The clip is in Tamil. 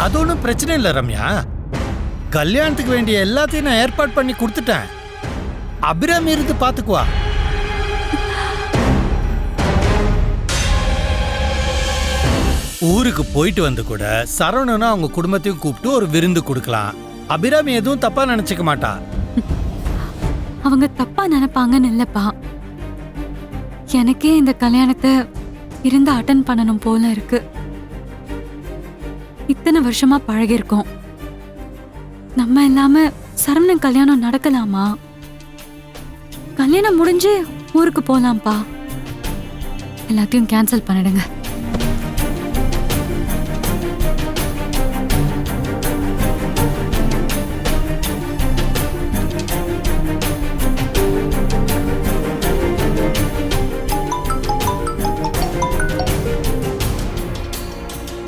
அது ஒன்றும் பிரச்சனை இல்லை ரம்யா. கல்யாணத்துக்கு வேண்டிய எல்லாத்தையும் நான் ஏற்பாடு பண்ணி கொடுத்துட்டேன். அபிராமி இருந்து பாத்துக்குவா. ஊருக்கு போயிட்டு வந்து கூட சரவணனும் அவங்க குடும்பத்தையும் கூப்பிட்டு ஒரு விருந்து கொடுக்கலாம். அபிராமி எதுவும் தப்பா நினைச்சுக்க மாட்டா. அவங்க தப்பா நினைப்பாங்கன்னு இல்லப்பா. எனக்கே இந்த கல்யாணத்தை இருந்து அட்டன் பண்ணணும் போல இருக்கு. இத்தனை வருஷமா பழகிருக்கோம். நம்ம இல்லாம சரவணன் கல்யாணம் நடக்கலாமா? கல்யாணம் முடிஞ்சு ஊருக்கு போலாம்ப்பா. எல்லாத்தையும் கேன்சல் பண்ணிடுங்க.